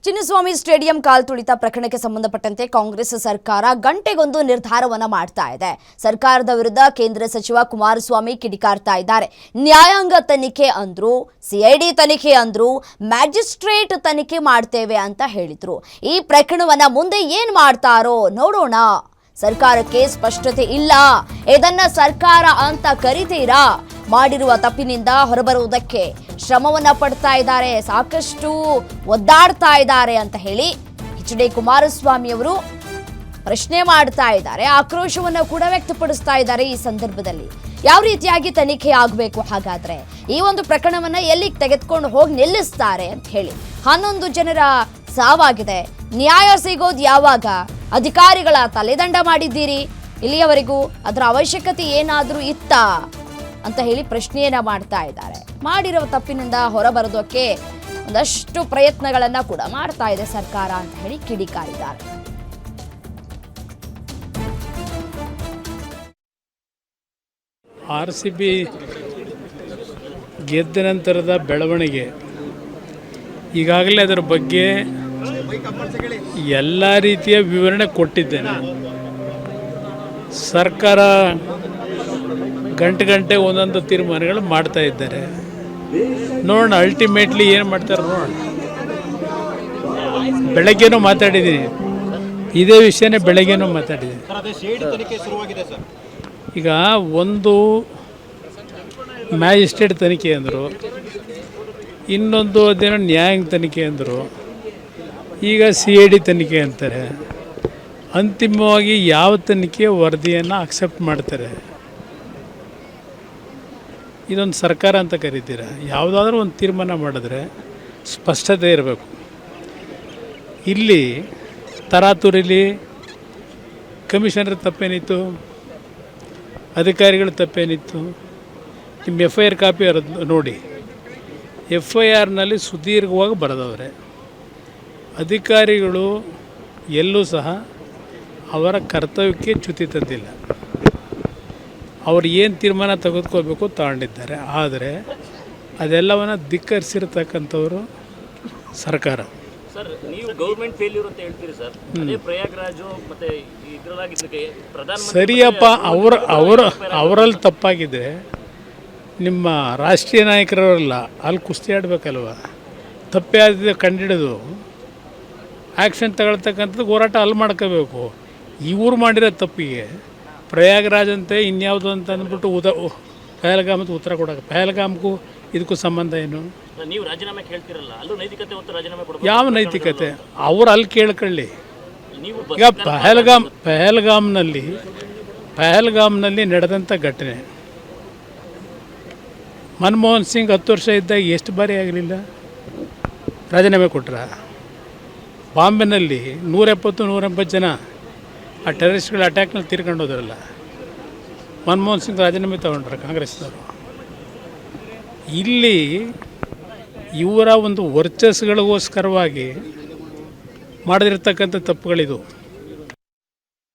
Chinnaswamy stadium ಕಾಲ್ತುಳಿತ ಪ್ರಕರಣಕ್ಕೆ ಸಂಬಂಧಪಟ್ಟಂತೆ ಕಾಂಗ್ರೆಸ್ ಸರ್ಕಾರ ಗಂಟೆಗೊಂದು ನಿರ್ಧಾರವನ್ನ ಮಾಡ್ತಾ ಇದೆ. ಸರ್ಕಾರದ ವಿರುದ್ಧ ಕೇಂದ್ರ ಸಚಿವ ಕುಮಾರಸ್ವಾಮಿ ಕಿಡಿಕಾರ್ತಾ ಇದ್ದಾರೆ. ನ್ಯಾಯಾಂಗ ತನಿಖೆ ಅಂದ್ರು, ಸಿಐಡಿ ತನಿಖೆ ಅಂದ್ರು, ಮ್ಯಾಜಿಸ್ಟ್ರೇಟ್ ತನಿಖೆ ಮಾಡ್ತೇವೆ ಅಂತ ಹೇಳಿದ್ರು. ಈ ಪ್ರಕರಣವನ್ನ ಮುಂದೆ ಏನ್ ಮಾಡ್ತಾರೋ ನೋಡೋಣ. ಸರ್ಕಾರಕ್ಕೆ ಸ್ಪಷ್ಟತೆ ಇಲ್ಲ. ಇದನ್ನ ಸರ್ಕಾರ ಅಂತ ಕರಿತೀರಾ? ಮಾಡಿರುವ ತಪ್ಪಿನಿಂದ ಹೊರಬರುವುದಕ್ಕೆ ಶ್ರಮವನ್ನ ಪಡ್ತಾ ಇದ್ದಾರೆ, ಸಾಕಷ್ಟು ಒದ್ದಾಡ್ತಾ ಇದ್ದಾರೆ ಅಂತ ಹೇಳಿ ಎಚ್.ಡಿ. ಕುಮಾರಸ್ವಾಮಿ ಅವರು ಪ್ರಶ್ನೆ ಮಾಡ್ತಾ ಇದ್ದಾರೆ. ಆಕ್ರೋಶವನ್ನ ಕೂಡ ವ್ಯಕ್ತಪಡಿಸ್ತಾ ಇದ್ದಾರೆ. ಈ ಸಂದರ್ಭದಲ್ಲಿ ಯಾವ ರೀತಿಯಾಗಿ ತನಿಖೆ ಆಗಬೇಕು, ಹಾಗಾದ್ರೆ ಈ ಒಂದು ಪ್ರಕರಣವನ್ನ ಎಲ್ಲಿಗೆ ತೆಗೆದುಕೊಂಡು ಹೋಗಿ ನಿಲ್ಲಿಸ್ತಾರೆ ಅಂತ ಹೇಳಿ. 11 ಜನರ ಸಾವಾಗಿದೆ. ನ್ಯಾಯ ಸಿಗೋದು ಯಾವಾಗ? ಅಧಿಕಾರಿಗಳ ತಲೆದಂಡ ಮಾಡಿದ್ದೀರಿ, ಇಲ್ಲಿಯವರೆಗೂ ಅದರ ಅವಶ್ಯಕತೆ ಏನಾದರೂ ಇತ್ತಾ ಅಂತ ಹೇಳಿ ಪ್ರಶ್ನೆಯನ್ನ ಮಾಡ್ತಾ ಇದ್ದಾರೆ. ಮಾಡಿರುವ ತಪ್ಪಿನಿಂದ ಹೊರಬರೋದಕ್ಕೆ ಒಂದಷ್ಟು ಪ್ರಯತ್ನಗಳನ್ನ ಕೂಡ ಮಾಡ್ತಾ ಇದೆ ಸರ್ಕಾರ ಅಂತ ಹೇಳಿ ಕಿಡಿಕಾರಿದ್ದಾರೆ. RCB ಗೆದ್ದ ನಂತರದ ಬೆಳವಣಿಗೆ, ಈಗಾಗಲೇ ಅದರ ಬಗ್ಗೆ ಎಲ್ಲ ರೀತಿಯ ವಿವರಣೆ ಕೊಟ್ಟಿದ್ದೇನೆ. ಸರ್ಕಾರ ಗಂಟೆ ಒಂದೊಂದು ತೀರ್ಮಾನಗಳು ಮಾಡ್ತಾ ಇದ್ದಾರೆ. ನೋಡೋಣ ಅಲ್ಟಿಮೇಟ್ಲಿ ಏನು ಮಾಡ್ತಾರೆ ನೋಡೋಣ. ಬೆಳಗ್ಗೆನೂ ಮಾತಾಡಿದ್ದೀನಿ, ಇದೇ ವಿಷಯನೇ ಬೆಳಗ್ಗೆನೂ ಮಾತಾಡಿದ್ದೀನಿ. ಈಗ ಒಂದು ಮ್ಯಾಜಿಸ್ಟ್ರೇಟ್ ತನಿಖೆ ಅಂದರು, ಇನ್ನೊಂದು ಅದೇನೋ ನ್ಯಾಯಾಂಗ ತನಿಖೆ ಅಂದರು, ಈಗ CID ತನಿಖೆ ಅಂತಾರೆ. ಅಂತಿಮವಾಗಿ ಯಾವ ತನಿಖೆ ವರದಿಯನ್ನು ಅಕ್ಸೆಪ್ಟ್ ಮಾಡ್ತಾರೆ? ಇದೊಂದು ಸರ್ಕಾರ ಅಂತ ಕರಿತೀರ? ಯಾವುದಾದ್ರೂ ಒಂದು ತೀರ್ಮಾನ ಮಾಡಿದ್ರೆ ಸ್ಪಷ್ಟತೆ ಇರಬೇಕು. ಇಲ್ಲಿ ತರಾತುರಿಲಿ ಕಮಿಷನರ್ ತಪ್ಪೇನಿತ್ತು, ಅಧಿಕಾರಿಗಳು ತಪ್ಪೇನಿತ್ತು? ನಿಮ್ಮ FIR ಕಾಪಿ ನೋಡಿ. FIRನಲ್ಲಿ ಸುದೀರ್ಘವಾಗಿ ಬರೆದವ್ರೆ. ಅಧಿಕಾರಿಗಳು ಎಲ್ಲೂ ಸಹ ಅವರ ಕರ್ತವ್ಯಕ್ಕೆ ಚ್ಯುತಿ ತಂದಿಲ್ಲ. ಅವರು ಏನು ತೀರ್ಮಾನ ತೆಗೆದುಕೋಬೇಕು ತಗೊಂಡಿದ್ದಾರೆ. ಆದರೆ ಅದೆಲ್ಲವನ್ನು ಧಿಕ್ಕರಿಸಿರ್ತಕ್ಕಂಥವರು ಸರ್ಕಾರ. ಸರ್, ನೀವು ಗೌರ್ಮೆಂಟ್ ಫೇಲ್ಯೂರ್ ಅಂತ ಹೇಳ್ತೀರಿ ಸರ್. ಅದೇ ಪ್ರಯಾಗ್ರಾಜು ಮತ್ತೆ ಇದರಲ್ಲಾಗಿದ್ದಕ್ಕೆ ಪ್ರಧಾನಮಂತ್ರಿ ಸರಿಯಪ್ಪ, ಅವರಲ್ಲಿ ತಪ್ಪಾಗಿದೆ. ನಿಮ್ಮ ರಾಷ್ಟ್ರೀಯ ನಾಯಕರವರಲ್ಲ, ಅಲ್ಲಿ ಕುಸ್ತಿ ಆಡಬೇಕಲ್ವ? ತಪ್ಪೇ ಆದ ಕಂಡಿಡಿದು ಆ್ಯಕ್ಷನ್ ತಗೊಳ್ತಕ್ಕಂಥದ್ದು ಹೋರಾಟ ಅಲ್ಲಿ ಮಾಡ್ಕೋಬೇಕು. ಇವ್ರು ಮಾಡಿರೋ ತಪ್ಪಿಗೆ ಪ್ರಯಾಗ್ರಾಜ್ ಅಂತೆ ಇನ್ಯಾವುದು ಅಂತ ಅಂದ್ಬಿಟ್ಟು ಪಹಲ್ಗಾಮದ ಉತ್ತರ ಕೊಡೋಕೆ, ಪಹಲ್ಗಾಮ್ಗೂ ಇದಕ್ಕೂ ಸಂಬಂಧ ಏನು? ನೀವು ರಾಜೀನಾಮೆ ಕೇಳ್ತಿರಲ್ಲ, ಅಲ್ಲೂ ನೈತಿಕತೆ ಮತ್ತು ರಾಜೀನಾಮೆ ಕೊಡಬೇಕು. ಯಾವ ನೈತಿಕತೆ? ಅವ್ರು ಅಲ್ಲಿ ಕೇಳ್ಕೊಳ್ಳಿ. ಈಗ ಪಹಲ್ಗಾಮ್ನಲ್ಲಿ ನಡೆದಂಥ ಘಟನೆ, ಮನಮೋಹನ್ ಸಿಂಗ್ 10 ವರ್ಷ ಇದ್ದಾಗ ಎಷ್ಟು ಬಾರಿ ಆಗಲಿಲ್ಲ ರಾಜೀನಾಮೆ ಕೊಟ್ರ? ಬಾಂಬೆನಲ್ಲಿ 170-180 ಜನ ಆ ಟೆರರಿಸ್ಟ್ಗಳ ಅಟ್ಯಾಕ್ನಲ್ಲಿ ತೀರ್ಕೊಂಡು ಹೋದ್ರಲ್ಲ, ಮನಮೋಹನ್ ಸಿಂಗ್ ರಾಜೀನಾಮೆ ತಗೊಂಡ್ರು ಕಾಂಗ್ರೆಸ್ನವರು. ಇಲ್ಲಿ ಇವರ ಒಂದು ವರ್ಚಸ್ಗಳಿಗೋಸ್ಕರವಾಗಿ ಮಾಡಿದಿರ್ತಕ್ಕಂಥ ತಪ್ಪುಗಳಿದು.